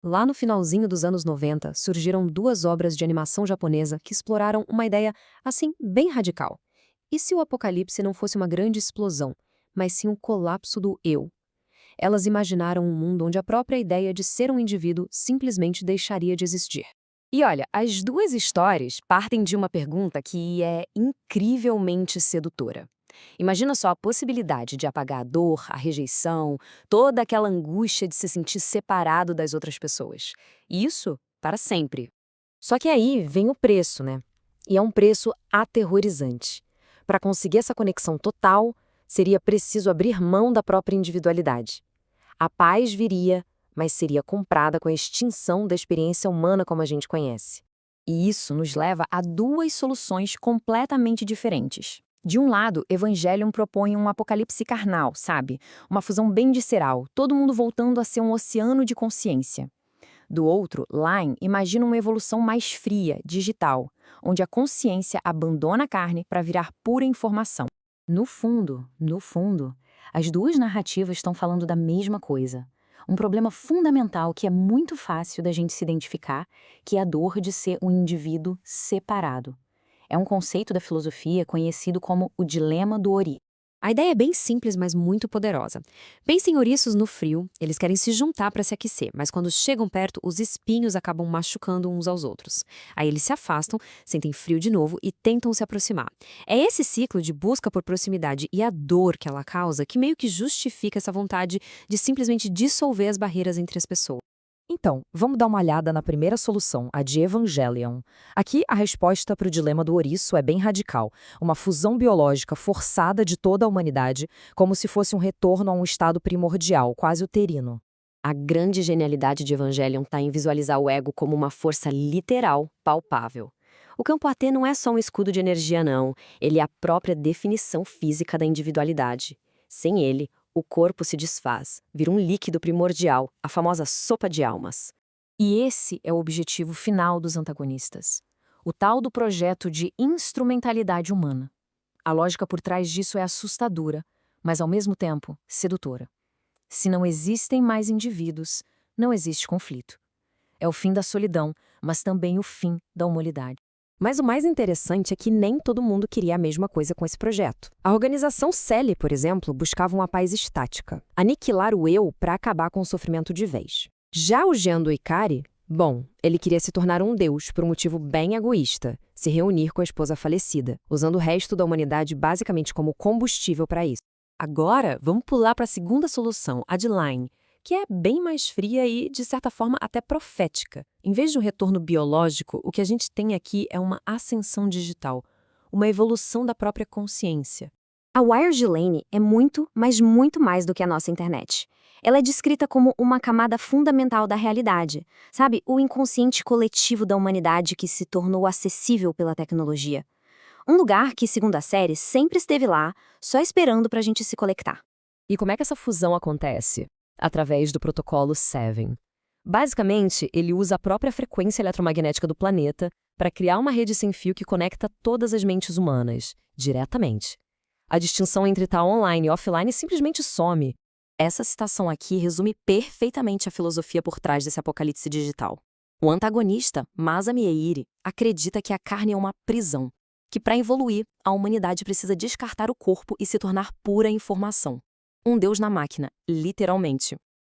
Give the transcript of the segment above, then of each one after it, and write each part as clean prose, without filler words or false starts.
Lá no finalzinho dos anos 90, surgiram duas obras de animação japonesa que exploraram uma ideia, assim, bem radical. E se o apocalipse não fosse uma grande explosão, mas sim um colapso do eu? Elas imaginaram um mundo onde a própria ideia de ser um indivíduo simplesmente deixaria de existir. E olha, as duas histórias partem de uma pergunta que é incrivelmente sedutora. Imagina só a possibilidade de apagar a dor, a rejeição, toda aquela angústia de se sentir separado das outras pessoas. Isso para sempre. Só que aí vem o preço, né? E é um preço aterrorizante. Para conseguir essa conexão total, seria preciso abrir mão da própria individualidade. A paz viria, mas seria comprada com a extinção da experiência humana como a gente conhece. E isso nos leva a duas soluções completamente diferentes. De um lado, Evangelion propõe um apocalipse carnal, sabe? Uma fusão bem visceral, todo mundo voltando a ser um oceano de consciência. Do outro, Line imagina uma evolução mais fria, digital, onde a consciência abandona a carne para virar pura informação. No fundo, as duas narrativas estão falando da mesma coisa. Um problema fundamental que é muito fácil da gente se identificar, que é a dor de ser um indivíduo separado. É um conceito da filosofia conhecido como o dilema do Ori. A ideia é bem simples, mas muito poderosa. Pensem em ouriços no frio, eles querem se juntar para se aquecer, mas quando chegam perto, os espinhos acabam machucando uns aos outros. Aí eles se afastam, sentem frio de novo e tentam se aproximar. É esse ciclo de busca por proximidade e a dor que ela causa que meio que justifica essa vontade de simplesmente dissolver as barreiras entre as pessoas. Então, vamos dar uma olhada na primeira solução, a de Evangelion. Aqui, a resposta para o dilema do ouriço é bem radical. Uma fusão biológica forçada de toda a humanidade, como se fosse um retorno a um estado primordial, quase uterino. A grande genialidade de Evangelion está em visualizar o ego como uma força literal, palpável. O campo AT não é só um escudo de energia, não. Ele é a própria definição física da individualidade. Sem ele, o corpo se desfaz, vira um líquido primordial, a famosa sopa de almas. E esse é o objetivo final dos antagonistas. O tal do projeto de instrumentalidade humana. A lógica por trás disso é assustadora, mas ao mesmo tempo sedutora. Se não existem mais indivíduos, não existe conflito. É o fim da solidão, mas também o fim da humanidade. Mas o mais interessante é que nem todo mundo queria a mesma coisa com esse projeto. A organização CELI, por exemplo, buscava uma paz estática, aniquilar o eu para acabar com o sofrimento de vez. Já o Gendo Ikari, bom, ele queria se tornar um deus por um motivo bem egoísta, se reunir com a esposa falecida, usando o resto da humanidade basicamente como combustível para isso. Agora, vamos pular para a segunda solução, a de Line, que é bem mais fria e, de certa forma, até profética. Em vez de um retorno biológico, o que a gente tem aqui é uma ascensão digital, uma evolução da própria consciência. A Wired Lane é muito, mas muito mais do que a nossa internet. Ela é descrita como uma camada fundamental da realidade, sabe? O inconsciente coletivo da humanidade que se tornou acessível pela tecnologia. Um lugar que, segundo a série, sempre esteve lá, só esperando pra gente se conectar. E como é que essa fusão acontece? Através do protocolo 7. Basicamente, ele usa a própria frequência eletromagnética do planeta para criar uma rede sem fio que conecta todas as mentes humanas, diretamente. A distinção entre estar online e offline simplesmente some. Essa citação aqui resume perfeitamente a filosofia por trás desse apocalipse digital. O antagonista, Masami Eiri, acredita que a carne é uma prisão, que para evoluir, a humanidade precisa descartar o corpo e se tornar pura informação. Um deus na máquina, literalmente.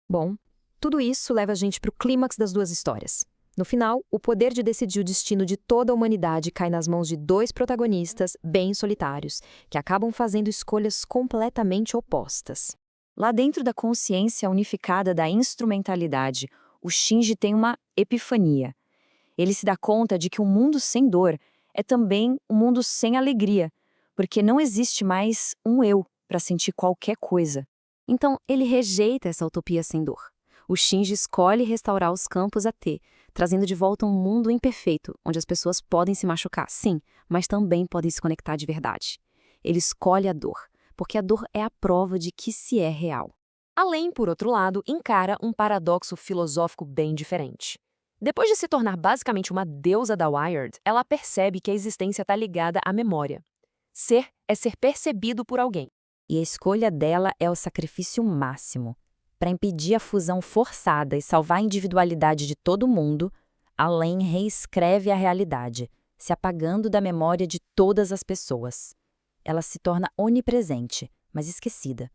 Bom, tudo isso leva a gente para o clímax das duas histórias. No final, o poder de decidir o destino de toda a humanidade cai nas mãos de dois protagonistas bem solitários, que acabam fazendo escolhas completamente opostas. Lá dentro da consciência unificada da instrumentalidade, o Shinji tem uma epifania. Ele se dá conta de que um mundo sem dor é também um mundo sem alegria, porque não existe mais um eu para sentir qualquer coisa. Então, ele rejeita essa utopia sem dor. O Shinji escolhe restaurar os campos AT, trazendo de volta um mundo imperfeito, onde as pessoas podem se machucar, sim, mas também podem se conectar de verdade. Ele escolhe a dor, porque a dor é a prova de que se é real. Além, por outro lado, encara um paradoxo filosófico bem diferente. Depois de se tornar basicamente uma deusa da Wired, ela percebe que a existência está ligada à memória. Ser é ser percebido por alguém. E a escolha dela é o sacrifício máximo. Para impedir a fusão forçada e salvar a individualidade de todo mundo, a lei reescreve a realidade, se apagando da memória de todas as pessoas. Ela se torna onipresente, mas esquecida.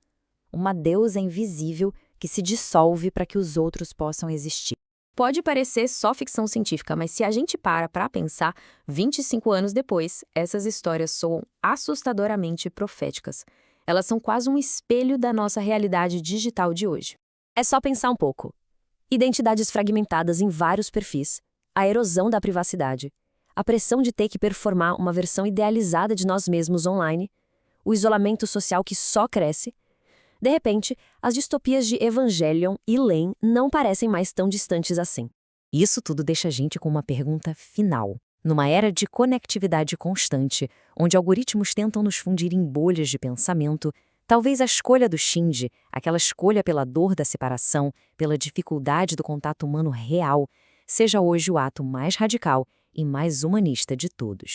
Uma deusa invisível que se dissolve para que os outros possam existir. Pode parecer só ficção científica, mas se a gente para pensar, 25 anos depois, essas histórias soam assustadoramente proféticas. Elas são quase um espelho da nossa realidade digital de hoje. É só pensar um pouco. Identidades fragmentadas em vários perfis, a erosão da privacidade, a pressão de ter que performar uma versão idealizada de nós mesmos online, o isolamento social que só cresce. De repente, as distopias de Evangelion e Len não parecem mais tão distantes assim. Isso tudo deixa a gente com uma pergunta final. Numa era de conectividade constante, onde algoritmos tentam nos fundir em bolhas de pensamento, talvez a escolha do Shinji, aquela escolha pela dor da separação, pela dificuldade do contato humano real, seja hoje o ato mais radical e mais humanista de todos.